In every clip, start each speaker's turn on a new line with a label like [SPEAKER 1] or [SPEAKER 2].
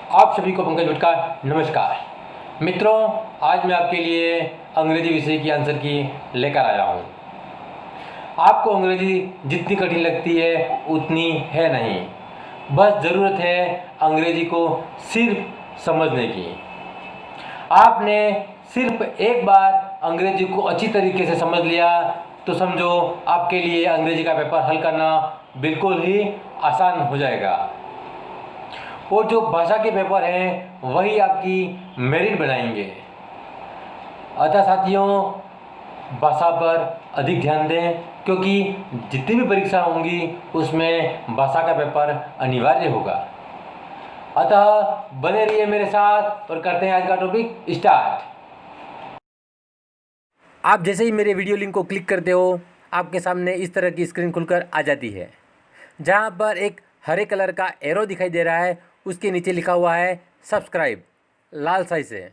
[SPEAKER 1] आप सभी को पंकज भट्ट का नमस्कार। मित्रों, आज मैं आपके लिए अंग्रेजी विषय की आंसर की लेकर आया हूँ। आपको अंग्रेजी जितनी कठिन लगती है उतनी है नहीं, बस ज़रूरत है अंग्रेजी को सिर्फ समझने की। आपने सिर्फ एक बार अंग्रेजी को अच्छी तरीके से समझ लिया तो समझो आपके लिए अंग्रेजी का पेपर हल करना बिल्कुल ही आसान हो जाएगा। और जो भाषा के पेपर हैं वही आपकी मेरिट बनाएंगे। अतः साथियों, भाषा पर अधिक ध्यान दें, क्योंकि जितनी भी परीक्षा होंगी उसमें भाषा का पेपर अनिवार्य होगा। अतः बने रहिए मेरे साथ और करते हैं आज का टॉपिक स्टार्ट। आप जैसे ही मेरे वीडियो लिंक को क्लिक करते हो, आपके सामने इस तरह की स्क्रीन खुलकर आ जाती है, जहाँ पर एक हरे कलर का एरो दिखाई दे रहा है, उसके नीचे लिखा हुआ है सब्सक्राइब, लाल स्याही से।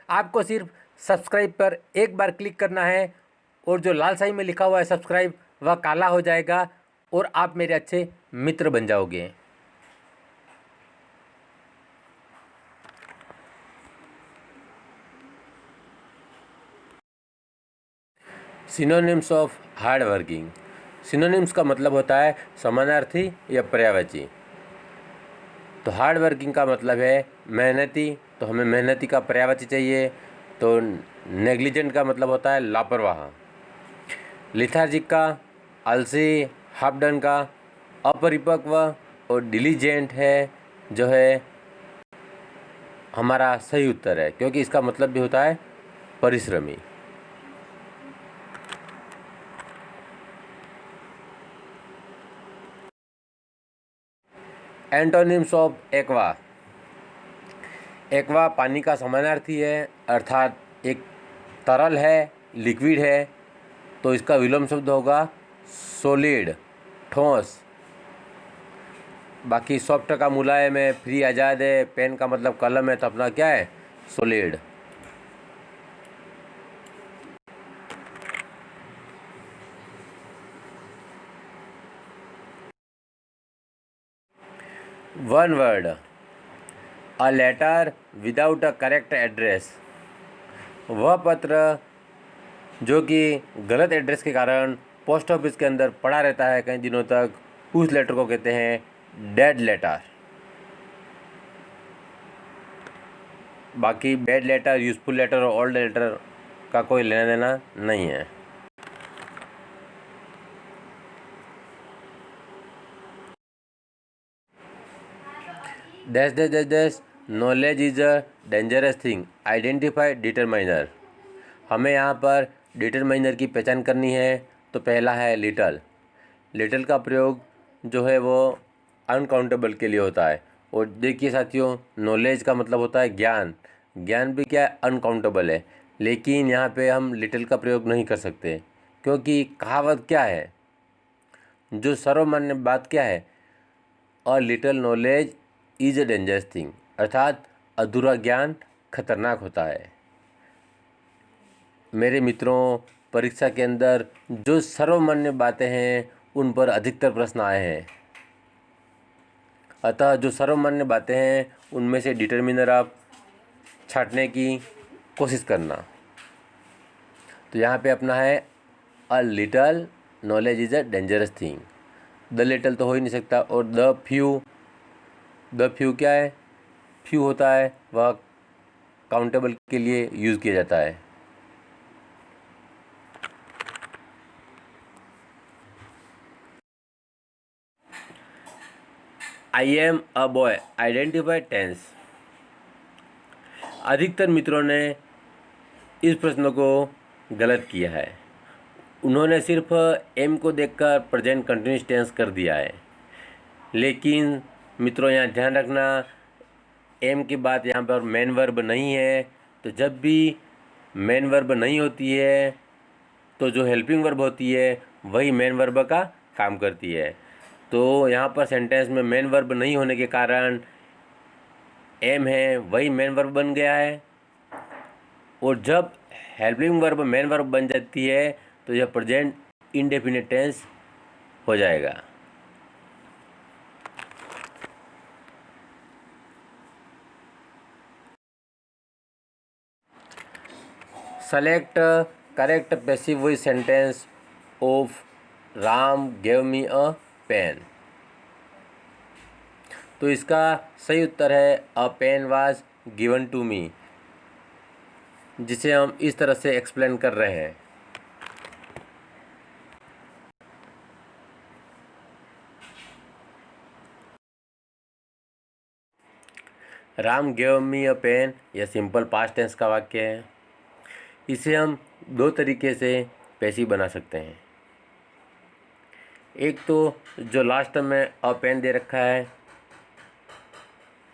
[SPEAKER 1] आपको सिर्फ सब्सक्राइब पर एक बार क्लिक करना है और जो लाल स्याही में लिखा हुआ है सब्सक्राइब वह काला हो जाएगा और आप मेरे अच्छे मित्र बन जाओगे। Synonyms of hard working. Synonyms का मतलब होता है समानार्थी या पर्यायवाची। तो हार्ड वर्किंग का मतलब है मेहनती, तो हमें मेहनती का पर्यायवाची चाहिए। तो नेग्लिजेंट का मतलब होता है लापरवाह। लिथार्जिक का आलसी, हाफ डन का अपरिपक्व और डिलीजेंट है जो है हमारा सही उत्तर है, क्योंकि इसका मतलब भी होता है परिश्रमी। Antonyms of aqua. एक्वा पानी का समानार्थी है, अर्थात एक तरल है, लिक्विड है, तो इसका विलोम शब्द होगा सॉलिड, ठोस। बाकी सॉफ्ट का मुलायम है, फ्री आज़ाद है, पेन का मतलब कलम है, तो अपना क्या है solid. One word, a letter without a correct address. वह पत्र जो कि गलत एड्रेस के कारण पोस्ट ऑफिस के अंदर पड़ा रहता है कई दिनों तक, उस लेटर को कहते हैं डेड लेटर। बाकी बैड लेटर, यूज़फुल लेटर और ओल्ड लेटर का कोई लेना देना नहीं है। Dash dash dash dash, knowledge is a dangerous thing, identify determiner. हमें यहाँ पर डिटरमाइनर की पहचान करनी है। तो पहला है लिटल। लिटल का प्रयोग जो है वो अनकाउंटेबल के लिए होता है। और देखिए साथियों, नॉलेज का मतलब होता है ज्ञान। ज्ञान भी क्या है, अनकाउंटेबल है। लेकिन यहाँ पे हम लिटल का प्रयोग नहीं कर सकते, क्योंकि कहावत क्या है, जो सर्वमान्य बात क्या है, a little knowledge is a dangerous thing, अर्थात अधूरा ज्ञान खतरनाक होता है। मेरे मित्रों, परीक्षा के अंदर जो सर्वमान्य बातें हैं उन पर अधिकतर प्रश्न आए हैं। अतः जो सर्वमान्य बातें हैं उनमें से डिटरमिनर आप छांटने की कोशिश करना। तो यहाँ पे अपना है a little knowledge is a dangerous thing. The little तो हो ही नहीं सकता। और द फ्यू क्या है, फ्यू होता है वह काउंटेबल के लिए यूज़ किया जाता है। I am a boy, identify tense. अधिकतर मित्रों ने इस प्रश्न को गलत किया है। उन्होंने सिर्फ एम को देखकर प्रेजेंट कंटिन्यूस टेंस कर दिया है। लेकिन मित्रों यहाँ ध्यान रखना, एम की बात यहाँ पर मेन वर्ब नहीं है। तो जब भी मेन वर्ब नहीं होती है तो जो हेल्पिंग वर्ब होती है वही मेन वर्ब का काम करती है। तो यहाँ पर सेंटेंस में मेन वर्ब नहीं होने के कारण एम है वही मेन वर्ब बन गया है। और जब हेल्पिंग वर्ब मेन वर्ब बन जाती है तो यह प्रेजेंट इंडेफिनिट टेंस हो जाएगा। Select correct passive voice sentence of Ram gave me a pen. तो इसका सही उत्तर है a pen was given to me, जिसे हम इस तरह से एक्सप्लेन कर रहे हैं। Ram gave me a pen यह सिंपल पास्ट टेंस का वाक्य है। इसे हम दो तरीके से पैसिव बना सकते हैं। एक तो जो लास्ट में अ पेन दे रखा है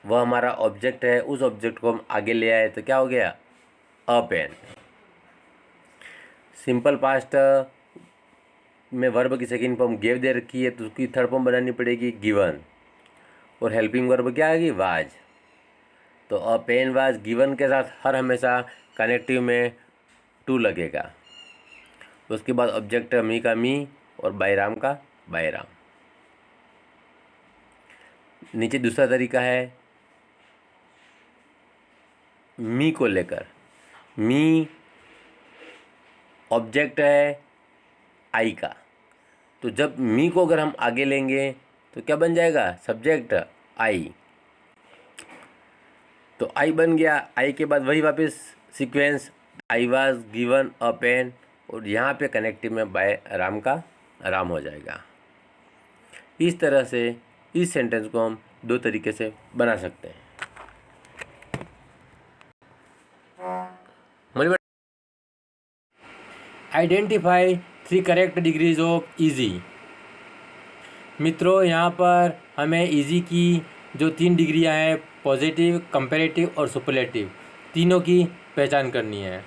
[SPEAKER 1] वह हमारा ऑब्जेक्ट है, उस ऑब्जेक्ट को हम आगे ले आए तो क्या हो गया अ पेन। सिंपल पास्ट में वर्ब की सेकंड फॉर्म गेव दे रखी है तो उसकी थर्ड फॉर्म बनानी पड़ेगी गिवन, और हेल्पिंग वर्ब क्या आएगी वाज। तो अ पेन वाज गिवन के साथ हर हमेशा कनेक्टिव में टू लगेगा। उसके बाद ऑब्जेक्ट मी का मी और बायराम का बायराम। नीचे दूसरा तरीका है मी को लेकर। मी ऑब्जेक्ट है आई का, तो जब मी को अगर हम आगे लेंगे तो क्या बन जाएगा सब्जेक्ट आई। तो आई बन गया। आई के बाद वही वापस sequence I was given a pen, और यहाँ पे कनेक्टिव में बाय राम का राम हो जाएगा। इस तरह से इस सेंटेंस को हम दो तरीके से बना सकते हैं। Identify 3 correct degrees of easy. मित्रों, यहाँ पर हमें ईजी की जो 3 डिग्रियाँ हैं पॉजिटिव, कंपैरेटिव और सुपरलेटिव, तीनों की पहचान करनी है।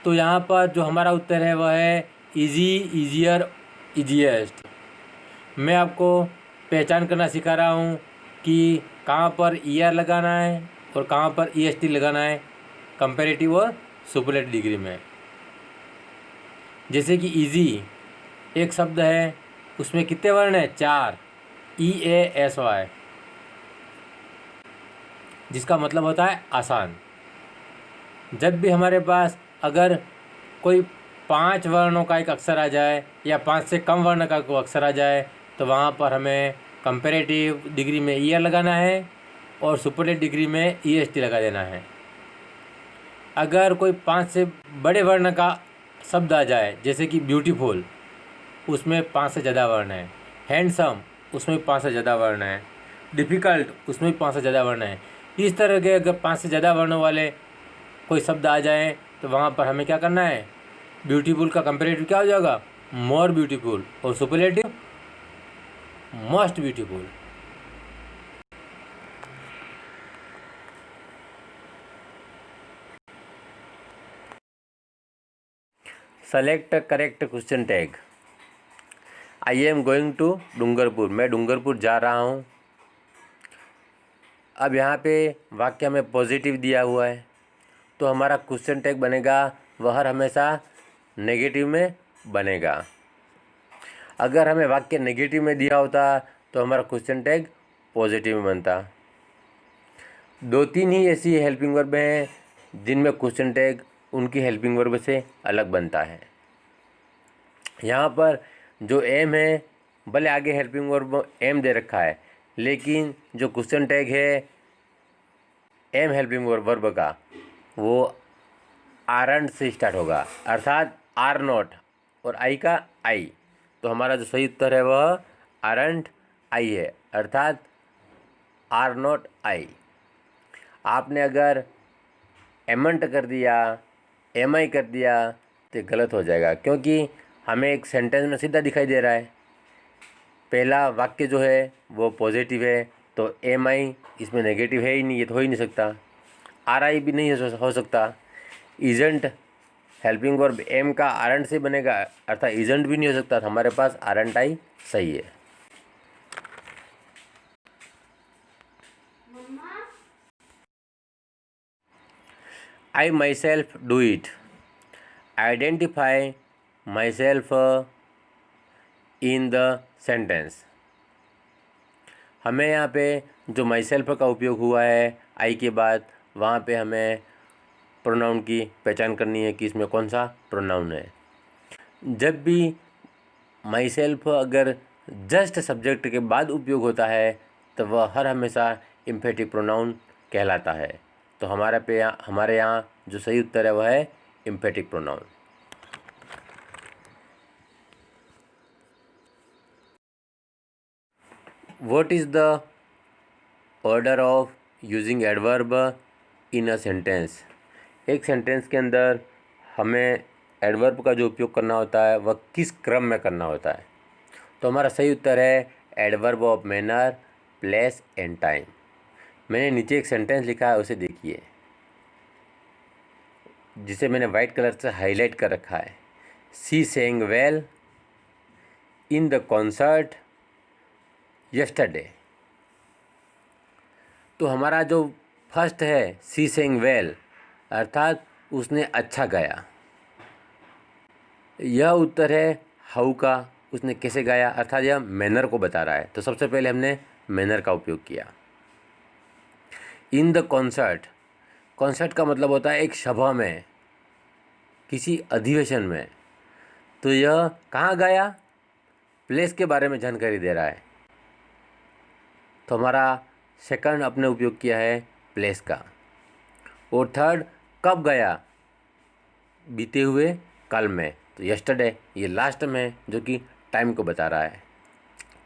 [SPEAKER 1] तो यहाँ पर जो हमारा उत्तर है वह है ईजी, ईजियर, ईजीएस्ट। मैं आपको पहचान करना सिखा रहा हूँ कि कहाँ पर ईआर लगाना है और कहाँ पर ईएसटी लगाना है कंपैरेटिव और सुपरलेटिव डिग्री में। जैसे कि ईजी एक शब्द है, उसमें कितने वर्ण हैं 4, EASY, जिसका मतलब होता है आसान। जब भी हमारे पास अगर कोई 5 वर्णों का एक अक्षर आ जाए या 5 से कम वर्ण का कोई अक्षर आ जाए तो वहाँ पर हमें कंपैरेटिव डिग्री में ईआर लगाना है और सुपरलेटिव डिग्री में EST लगा देना है। अगर कोई 5 से बड़े वर्ण का शब्द आ जाए, जैसे कि ब्यूटीफुल, उसमें 5 से ज़्यादा वर्ण है, हैंडसम उसमें 5 से ज़्यादा वर्ण है, डिफ़िकल्ट उसमें 5 से ज़्यादा वर्ण है, इस तरह के अगर 5 से ज़्यादा वर्णों वाले कोई शब्द आ जाए तो वहाँ पर हमें क्या करना है, ब्यूटीफुल का कंपैरेटिव क्या हो जाएगा मोर ब्यूटीफुल, और superlative most beautiful. Select correct question tag. I am going to Dungarpur, मैं डूंगरपुर जा रहा हूँ। अब यहाँ पे वाक्य में पॉजिटिव दिया हुआ है तो हमारा क्वेश्चन टैग बनेगा वह हर हमेशा नेगेटिव में बनेगा। अगर हमें वाक्य नेगेटिव में दिया होता तो हमारा क्वेश्चन टैग पॉजिटिव में बनता। 2-3 ही ऐसी हेल्पिंग वर्ब हैं जिनमें क्वेश्चन टैग उनकी हेल्पिंग वर्ब से अलग बनता है। यहाँ पर जो एम है, भले आगे हेल्पिंग वर्ब एम दे रखा है, लेकिन जो क्वेश्चन टैग है एम हेल्पिंग वर्ब का वो आरंट से स्टार्ट होगा, अर्थात आर नॉट और आई का आई। तो हमारा जो सही उत्तर है वह आरंट आई है, अर्थात आर नॉट आई। आपने अगर एमंट कर दिया, एम आई कर दिया तो गलत हो जाएगा, क्योंकि हमें एक सेंटेंस में सीधा दिखाई दे रहा है पहला वाक्य जो है वो पॉजिटिव है, तो एम आई इसमें नेगेटिव है ही नहीं, ये तो हो ही नहीं सकता। आर आई भी नहीं हो सकता। इजेंट हेल्पिंग वर्ब एम का आरंट से बनेगा, अर्थात इजेंट भी नहीं हो सकता। तो हमारे पास आरंट आई सही है। I myself do it. Identify myself in the sentence. हमें यहाँ पे जो माई सेल्फ का उपयोग हुआ है आई के बाद, वहाँ पे हमें प्रोनाउन की पहचान करनी है कि इसमें कौन सा प्रोनाउन है। जब भी माई सेल्फ अगर जस्ट सब्जेक्ट के बाद उपयोग होता है तो वह हर हमेशा एम्फेटिक प्रोनाउन कहलाता है। तो हमारे यहाँ जो सही उत्तर है वह है emphatic pronoun. What is the order of using adverb in a sentence. एक सेंटेंस के अंदर हमें एडवर्ब का जो उपयोग करना होता है वह किस क्रम में करना होता है। तो हमारा सही उत्तर है adverb of manner, place and time. मैंने नीचे एक सेंटेंस लिखा है, उसे देखिए, जिसे मैंने वाइट कलर से हाईलाइट कर रखा है। She sang well in the concert yesterday. तो हमारा जो फर्स्ट है शी सेंग वेल अर्थात उसने अच्छा गाया, यह उत्तर है हाउ का, उसने कैसे गाया, अर्थात यह मैनर को बता रहा है। तो सबसे पहले हमने मैनर का उपयोग किया। इन द कॉन्सर्ट, कॉन्सर्ट का मतलब होता है एक सभा में, किसी अधिवेशन में। तो यह कहाँ गाया, प्लेस के बारे में जानकारी दे रहा है। तो हमारा सेकंड अपने उपयोग किया है प्लेस का। और थर्ड कब गया, बीते हुए कल में, तो यस्टरडे ये लास्ट में जो कि टाइम को बता रहा है।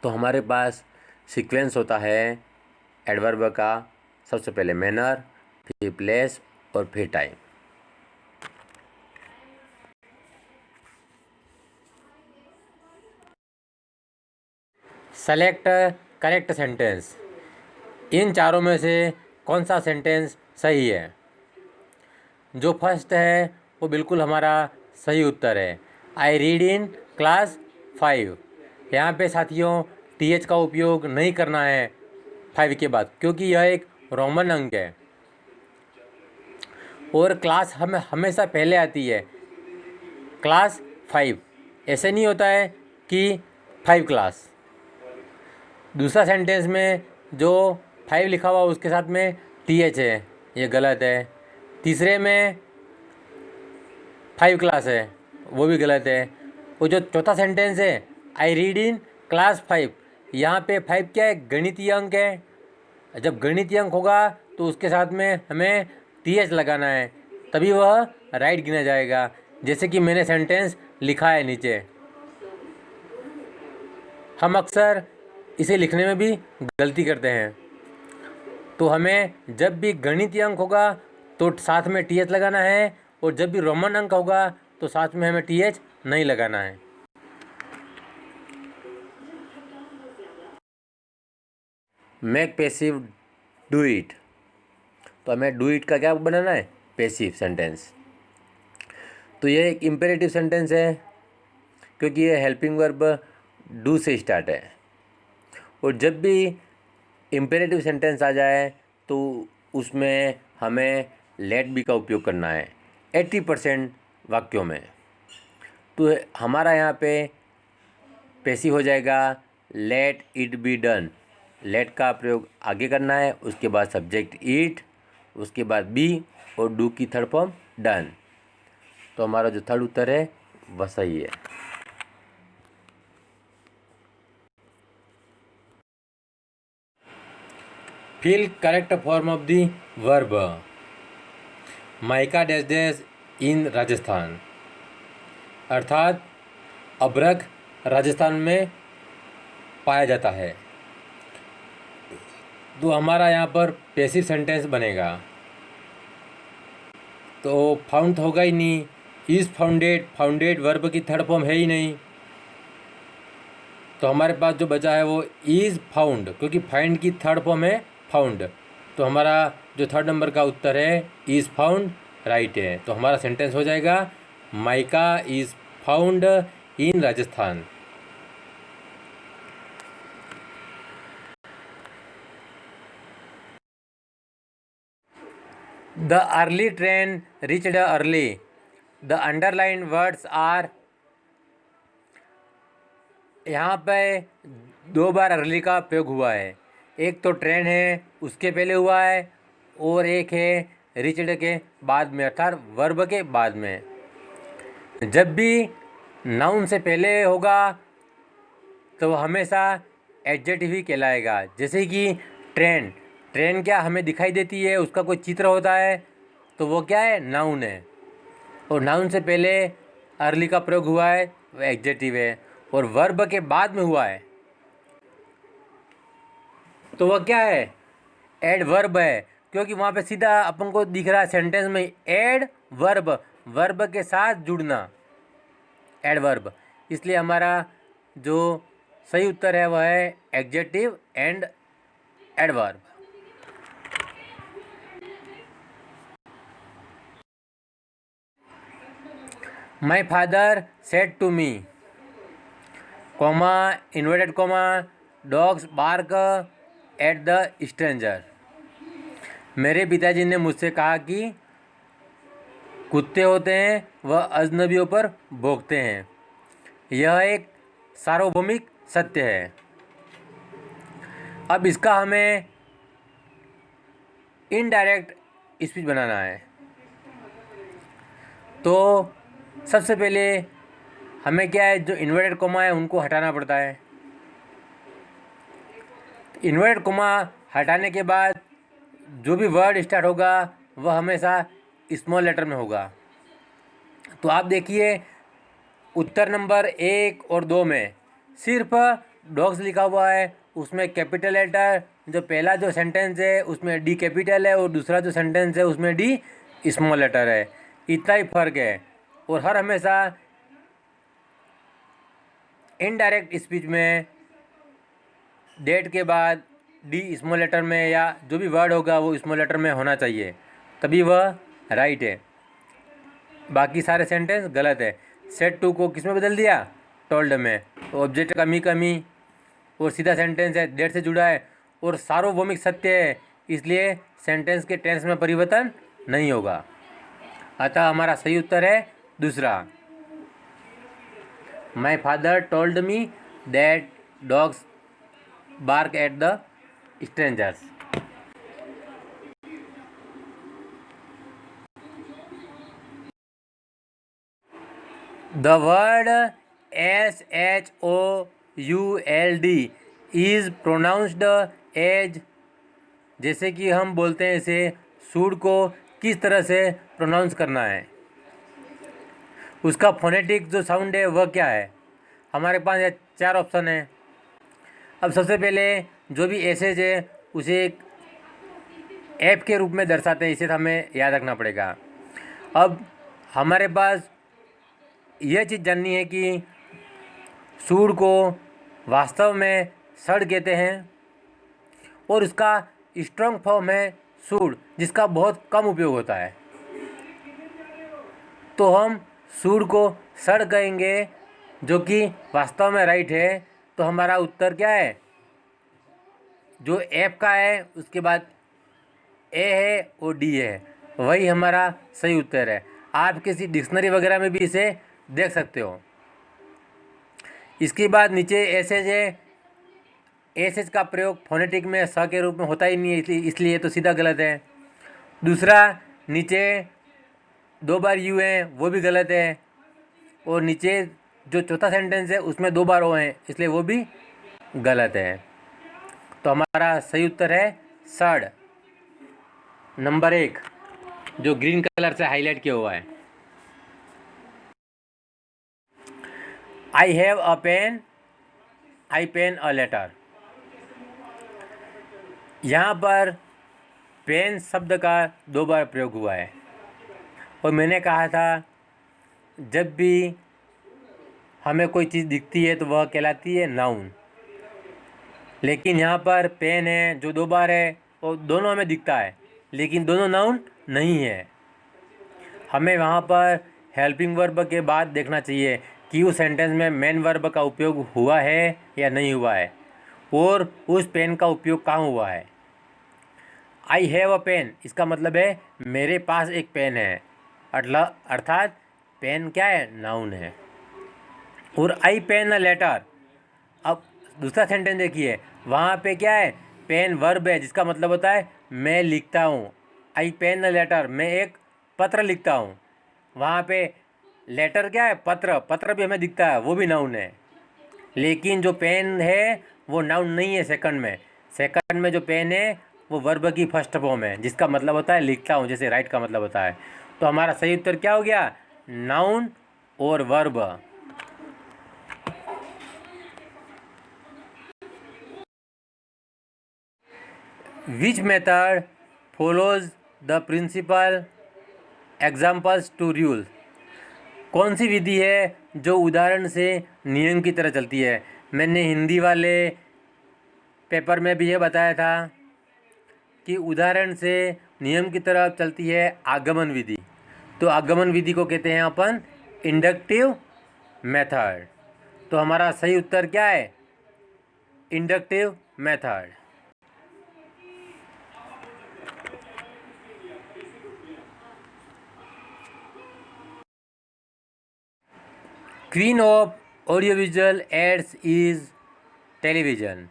[SPEAKER 1] तो हमारे पास सीक्वेंस होता है एडवर्ब का, सबसे पहले मैनर, फिर प्लेस और फिर टाइम। Select correct sentence. इन चारों में से कौन सा सेंटेंस सही है। जो फर्स्ट है वो बिल्कुल हमारा सही उत्तर है। I read in class 5। यहाँ पे साथियों TH का उपयोग नहीं करना है 5 के बाद, क्योंकि यह एक रोमन अंक है और क्लास हमें हमेशा पहले आती है, क्लास 5। ऐसे नहीं होता है कि 5 क्लास। दूसरा सेंटेंस में जो 5 लिखा हुआ उसके साथ में TH है, ये गलत है। तीसरे में 5 क्लास है, वो भी गलत है। वो जो चौथा सेंटेंस है आई रीड इन क्लास 5, यहाँ पे 5 क्या है, गणितीय अंक है। जब गणितीय अंक होगा तो उसके साथ में हमें TH लगाना है, तभी वह राइट गिना जाएगा, जैसे कि मैंने सेंटेंस लिखा है नीचे। हम अक्सर इसे लिखने में भी गलती करते हैं। तो हमें जब भी गणितीय अंक होगा तो साथ में TH लगाना है, और जब भी रोमन अंक होगा तो साथ में हमें TH नहीं लगाना है। Make passive do it. तो हमें डू इट का क्या बनाना है, पैसिव सेंटेंस। तो यह एक इम्पेरेटिव सेंटेंस है क्योंकि यह हेल्पिंग वर्ब डू से स्टार्ट है। और जब भी इम्पेरेटिव सेंटेंस आ जाए तो उसमें हमें लेट बी का उपयोग करना है 80% वाक्यों में। तो हमारा यहाँ पे पैसिव हो जाएगा let it be done. Let का प्रयोग आगे करना है, उसके बाद सब्जेक्ट इट, उसके बाद बी और डू की थर्ड फॉर्म डन। तो हमारा जो थर्ड उत्तर है वह सही है। Fill correct form of the verb. Mica dash dash in Rajasthan, अर्थात अभ्रक राजस्थान में पाया जाता है। तो हमारा यहाँ पर पैसिव सेंटेंस बनेगा। तो फाउंड होगा ही नहीं, इज़ फाउंडेड, फाउंडेड वर्ब की थर्ड फॉर्म है ही नहीं। तो हमारे पास जो बचा है वो इज़ फाउंड, क्योंकि फाइंड की थर्ड फॉर्म है फाउंड। तो हमारा जो थर्ड नंबर का उत्तर है इज़ फाउंड राइट है। तो हमारा सेंटेंस हो जाएगा mica is found in Rajasthan. The early train reached early. The underline words are, यहाँ पे 2 बार अर्ली का प्रयोग हुआ है। एक तो ट्रेन है उसके पहले हुआ है, और एक है रीच्ड के बाद में अर्थात वर्ब के बाद में। जब भी नाउन से पहले होगा तो वह हमेशा एडजेक्टिव ही कहलाएगा। जैसे कि ट्रेन, ट्रेन क्या हमें दिखाई देती है, उसका कोई चित्र होता है तो वो क्या है, नाउन है। और नाउन से पहले अर्ली का प्रयोग हुआ है, वो एडजेक्टिव है। और वर्ब के बाद में हुआ है तो वह क्या है, एडवर्ब है। क्योंकि वहाँ पे सीधा अपन को दिख रहा है सेंटेंस में एडवर्ब, वर्ब के साथ जुड़ना, एडवर्ब। इसलिए हमारा जो सही उत्तर है वह है adjective and adverb. My father said to me, comma, inverted comma, dogs bark at the stranger. मेरे पिताजी ने मुझसे कहा कि कुत्ते होते हैं वह अजनबियों पर भौंकते हैं। यह एक सार्वभौमिक सत्य है। अब इसका हमें इनडायरेक्ट स्पीच बनाना है। तो सबसे पहले हमें क्या है, जो इन्वर्टेड कोमा है उनको हटाना पड़ता है। इन्वर्टेड कोमा हटाने के बाद जो भी वर्ड स्टार्ट होगा वह हमेशा स्मॉल लेटर में होगा। तो आप देखिए उत्तर नंबर 1 और 2 में सिर्फ डॉग्स लिखा हुआ है, उसमें कैपिटल लेटर, जो पहला जो सेंटेंस है उसमें डी कैपिटल है और दूसरा जो सेंटेंस है उसमें डी स्मॉल लेटर है। इतना ही फर्क है। और हर हमेशा इनडायरेक्ट स्पीच में डेट के बाद डी स्मॉल लेटर में या जो भी वर्ड होगा वो स्मॉल लेटर में होना चाहिए, तभी वह राइट है। बाकी सारे सेंटेंस गलत है। सेड टू को किस में बदल दिया, टोल्ड में। ऑब्जेक्ट कमी कमी और सीधा सेंटेंस है, डेट से जुड़ा है और सार्वभौमिक सत्य है, इसलिए सेंटेंस के टेंस में परिवर्तन नहीं होगा। अतः हमारा सही उत्तर है दूसरा। My father told me that dogs bark at the strangers. The word SHOULD is pronounced as, जैसे कि हम बोलते हैं इसे शूड को किस तरह से प्रोनाउंस करना है, उसका फोनेटिक जो साउंड है वह क्या है। हमारे पास ये 4 ऑप्शन है। अब सबसे पहले जो भी एसेज है उसे एक ऐप के रूप में दर्शाते हैं, इसे हमें याद रखना पड़ेगा। अब हमारे पास यह चीज़ जाननी है कि सूड को वास्तव में सड़ कहते हैं और उसका स्ट्रॉन्ग फॉर्म है सूड, जिसका बहुत कम उपयोग होता है। तो हम सूड को सड़ कहेंगे, जो कि वास्तव में राइट है। तो हमारा उत्तर क्या है, जो ऐप का है उसके बाद ए है और डी है, वही हमारा सही उत्तर है। आप किसी डिक्शनरी वगैरह में भी इसे देख सकते हो। इसके बाद नीचे एसएच है। एसएच का प्रयोग फोनेटिक में स के रूप में होता ही नहीं है, इसलिए तो सीधा गलत है। दूसरा, नीचे 2 बार यू है, वो भी गलत है। और नीचे जो चौथा सेंटेंस है उसमें 2 बार ओ है, इसलिए वो भी गलत है। तो हमारा सही उत्तर है सड़, नंबर 1, जो ग्रीन कलर से हाईलाइट किया हुआ है। I have a pen, I pen a letter. यहाँ पर पेन शब्द का 2 बार प्रयोग हुआ है और मैंने कहा था जब भी हमें कोई चीज़ दिखती है तो वह कहलाती है नाउन। लेकिन यहाँ पर पेन है जो 2 बार है और दोनों हमें दिखता है, लेकिन दोनों नाउन नहीं है। हमें वहाँ पर हेल्पिंग वर्ब के बाद देखना चाहिए कि उस सेंटेंस में मेन वर्ब का उपयोग हुआ है या नहीं हुआ है और उस पेन का उपयोग कहाँ हुआ है। आई हैव अ पेन, इसका मतलब है मेरे पास एक पेन है, अर्थात पेन क्या है, नाउन है। और आई पेन अ लेटर, अब दूसरा सेंटेंस देखिए, वहाँ पे क्या है, पेन वर्ब है, जिसका मतलब होता है मैं लिखता हूँ। आई पेन अ लेटर, मैं एक पत्र लिखता हूँ। वहाँ पे लेटर क्या है, पत्र, पत्र भी हमें दिखता है, वो भी नाउन है। लेकिन जो पेन है वो नाउन नहीं है। सेकंड में, सेकंड में जो पेन है वो वर्ब की फर्स्ट फॉर्म है, जिसका मतलब होता है लिखता हूँ, जैसे राइट का मतलब होता है। तो हमारा सही उत्तर क्या हो गया, नाउन और verb. Which method follows the principle examples to rule, कौन सी विधि है जो उदाहरण से नियम की तरह चलती है। मैंने हिंदी वाले पेपर में भी ये बताया था कि उदाहरण से नियम की तरह चलती है आगमन विधि। तो आगमन विधि को कहते हैं अपन इंडक्टिव मेथड। तो हमारा सही उत्तर क्या है, inductive method. Queen of audiovisual aids is television.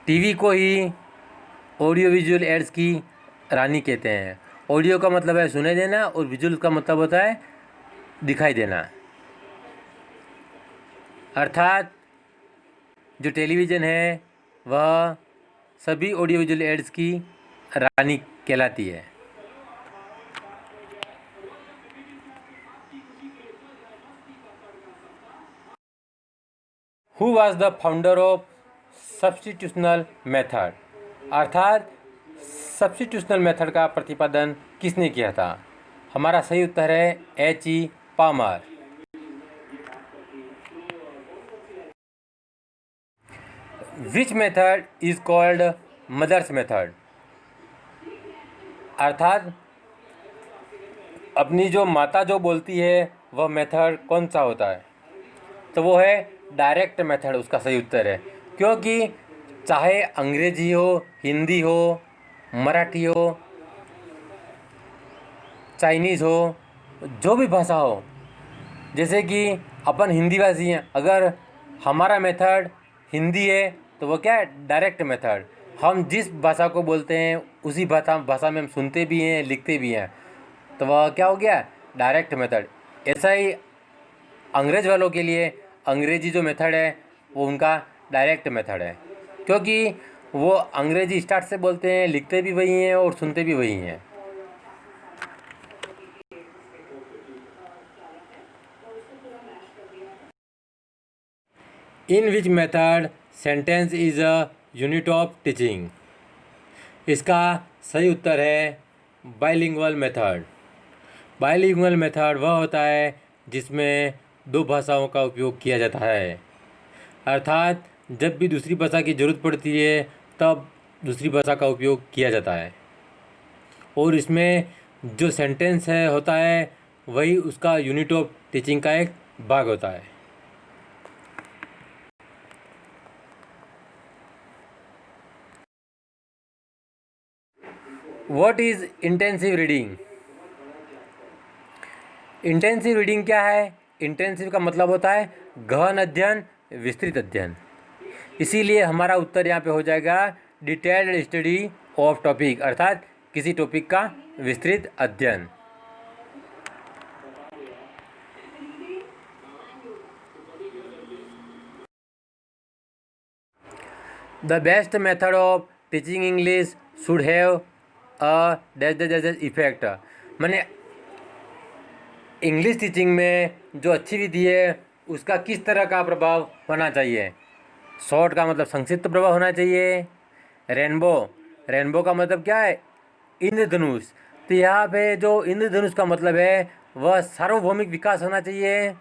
[SPEAKER 1] TV को ही ऑडियो विजुअल एड्स की रानी कहते हैं। ऑडियो का मतलब है सुने देना और विजुअल का मतलब होता है दिखाई देना। अर्थात जो टेलीविज़न है वह सभी ऑडियो विजुअल एड्स की रानी कहलाती है। Who was the founder of substitutional method, अर्थात सब्स्टिट्यूशनल मेथड का प्रतिपादन किसने किया था। हमारा सही उत्तर है H.E. Palmer. Which method is called mother's method, अर्थात अपनी जो माता जो बोलती है वह मेथड कौन सा होता है। तो वो है डायरेक्ट मेथड, उसका सही उत्तर है। क्योंकि चाहे अंग्रेजी हो, हिंदी हो, मराठी हो, चाइनीज़ हो, जो भी भाषा हो, जैसे कि अपन हिंदी भाषी हैं, अगर हमारा मेथड हिंदी है तो वो क्या है, डायरेक्ट मेथड। हम जिस भाषा को बोलते हैं उसी भाषा में हम सुनते भी हैं, लिखते भी हैं, तो वह क्या हो गया, डायरेक्ट मेथड। ऐसा ही अंग्रेज़ वालों के लिए अंग्रेजी जो मेथड है वो उनका डायरेक्ट मेथड है, क्योंकि वो अंग्रेजी स्टार्ट से बोलते हैं, लिखते भी वही हैं और सुनते भी वही हैं। In which method sentence is a unit of teaching, इसका सही उत्तर है बाइलिंगुअल मेथड। बाइलिंगुअल मेथड वह होता है जिसमें दो भाषाओं का उपयोग किया जाता है। अर्थात जब भी दूसरी भाषा की ज़रूरत पड़ती है तब दूसरी भाषा का उपयोग किया जाता है, और इसमें जो सेंटेंस है होता है वही उसका यूनिट ऑफ टीचिंग का एक भाग होता है। What is intensive reading, intensive reading क्या है। इंटेंसिव का मतलब होता है गहन अध्ययन, विस्तृत अध्ययन। इसीलिए हमारा उत्तर यहाँ पे हो जाएगा डिटेल्ड स्टडी ऑफ टॉपिक, अर्थात किसी टॉपिक का विस्तृत अध्ययन। The best method of teaching English should have a dash effect, मैंने इंग्लिश टीचिंग में जो अच्छी विधि है उसका किस तरह का प्रभाव होना चाहिए। शॉर्ट का मतलब संक्षिप्त प्रभाव होना चाहिए। रेनबो, रेनबो का मतलब क्या है, इंद्रधनुष। तो यहाँ पे जो इंद्रधनुष का मतलब है वह सार्वभौमिक विकास होना चाहिए।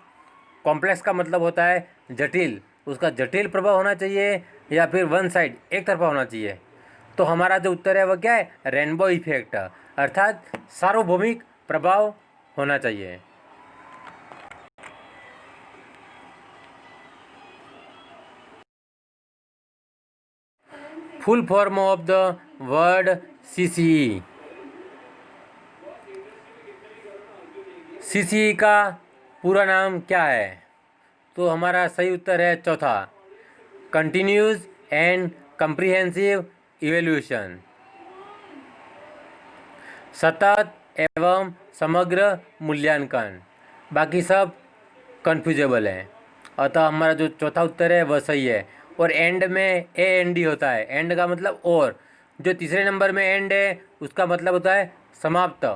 [SPEAKER 1] कॉम्प्लेक्स का मतलब होता है जटिल, उसका जटिल प्रभाव होना चाहिए, या फिर वन साइड, एक तरफा होना चाहिए। तो हमारा जो उत्तर है वह क्या है, रेनबो इफेक्ट, अर्थात सार्वभौमिक प्रभाव होना चाहिए। Full form of the word CCE, CCE का पूरा नाम क्या है। तो हमारा सही उत्तर है चौथा, कंटिन्यूस एंड कंप्रिहेंसिव इवेल्यूशन। सतत एवं समग्र मूल्यांकन। बाकी सब कन्फ्यूजेबल है, अतः हमारा जो चौथा उत्तर है वह सही है। और एंड में ए एन डी होता है, एंड का मतलब और, जो तीसरे नंबर में एंड है उसका मतलब होता है समाप्त।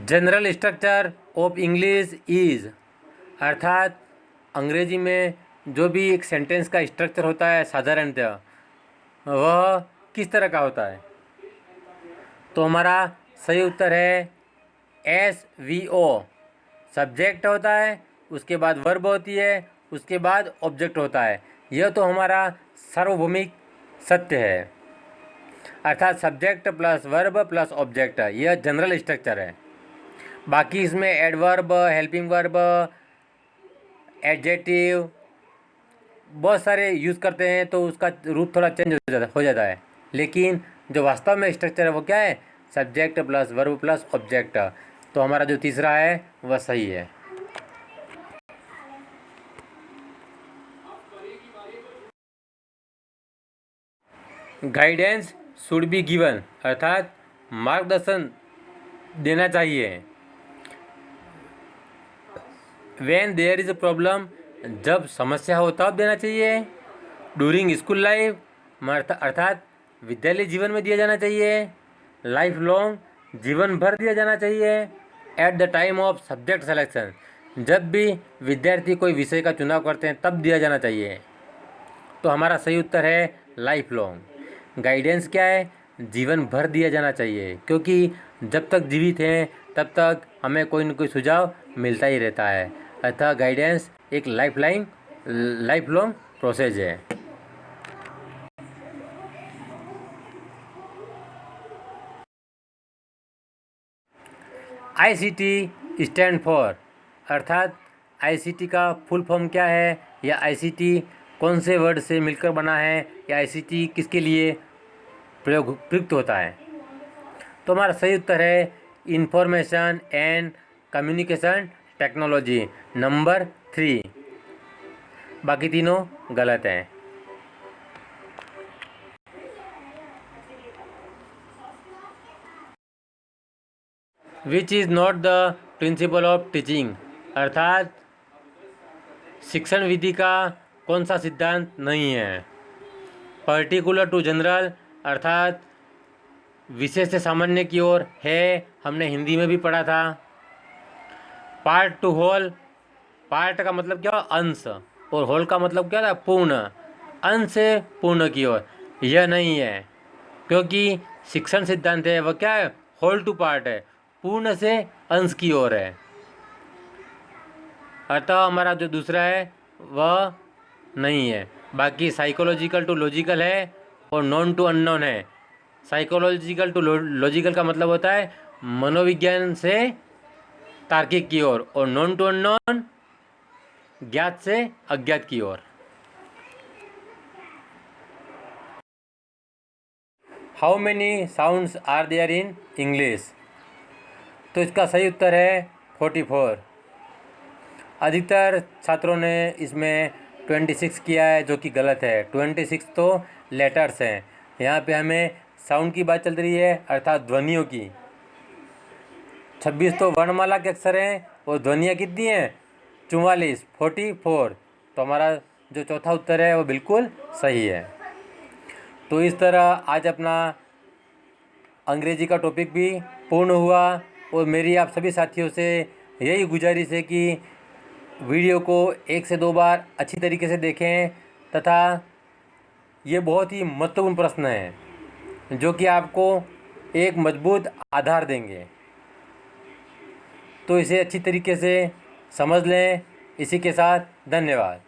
[SPEAKER 1] General structure of English is, अर्थात अंग्रेजी में जो भी एक सेंटेंस का स्ट्रक्चर होता है साधारणतः वह किस तरह का होता है। तो हमारा सही उत्तर है SVO। सब्जेक्ट होता है, उसके बाद वर्ब होती है, उसके बाद ऑब्जेक्ट होता है। यह तो हमारा सार्वभौमिक सत्य है, अर्थात subject plus verb plus object, यह जनरल स्ट्रक्चर है। बाकी इसमें एडवर्ब, हेल्पिंग वर्ब, एडजेक्टिव बहुत सारे यूज़ करते हैं तो उसका रूप थोड़ा चेंज हो जाता है, लेकिन जो वास्तव में स्ट्रक्चर है वो क्या है, subject plus verb plus object. तो हमारा जो तीसरा है वह सही है। गाइडेंस शुड बी गिवन, अर्थात मार्गदर्शन देना चाहिए। When there is a problem, जब समस्या हो तब देना चाहिए। ड्यूरिंग स्कूल लाइफ, अर्थात विद्यालय जीवन में दिया जाना चाहिए। लाइफ लॉन्ग, जीवन भर दिया जाना चाहिए। At the time of subject selection, जब भी विद्यार्थी कोई विषय का चुनाव करते हैं तब दिया जाना चाहिए। तो हमारा सही उत्तर है लाइफ लॉन्ग। गाइडेंस क्या है, जीवन भर दिया जाना चाहिए, क्योंकि जब तक जीवित हैं तब तक हमें कोई न कोई सुझाव मिलता ही रहता है। अतः गाइडेंस एक लाइफ लॉन्ग प्रोसेस है। ICT स्टैंड फॉर, अर्थात ICT का फुल फॉर्म क्या है, या ICT कौन से वर्ड से मिलकर बना है, या ICT किसके लिए प्रयुक्त होता है। तो हमारा सही उत्तर है information and communication technology, number 3। बाकी तीनों गलत हैं। Which is not the principle of teaching, अर्थात शिक्षण विधि का कौन सा सिद्धांत नहीं है। पर्टिकुलर टू जनरल, अर्थात विशेष से सामान्य की ओर है, हमने हिंदी में भी पढ़ा था। पार्ट टू होल, पार्ट का मतलब क्या, अंश, और होल का मतलब क्या था, पूर्ण। अंश से पूर्ण की ओर यह नहीं है, क्योंकि शिक्षण सिद्धांत है वह क्या है, होल टू पार्ट है, पूर्ण से अंश की ओर है। अतः हमारा जो दूसरा है वह नहीं है। बाकी साइकोलॉजिकल टू लॉजिकल है और नॉन टू अननोन है। साइकोलॉजिकल टू लॉजिकल का मतलब होता है मनोविज्ञान से तार्किक की ओर, और नॉन टू अननोन ज्ञात से अज्ञात की ओर। How many sounds are there in English, तो इसका सही उत्तर है 44। अधिकतर छात्रों ने इसमें 26 किया है, जो कि गलत है। 26 तो लेटर्स हैं, यहाँ पे हमें साउंड की बात चल रही है, अर्थात ध्वनियों की। 26 तो वर्णमाला के अक्षर हैं, और ध्वनियाँ कितनी हैं, 44, 44। तो हमारा जो चौथा उत्तर है वो बिल्कुल सही है। तो इस तरह आज अपना अंग्रेजी का टॉपिक भी पूर्ण हुआ, और मेरी आप सभी साथियों से यही गुजारिश है कि वीडियो को 1 से 2 बार अच्छी तरीके से देखें, तथा ये बहुत ही महत्वपूर्ण प्रश्न है जो कि आपको एक मजबूत आधार देंगे। तो इसे अच्छी तरीके से समझ लें। इसी के साथ धन्यवाद।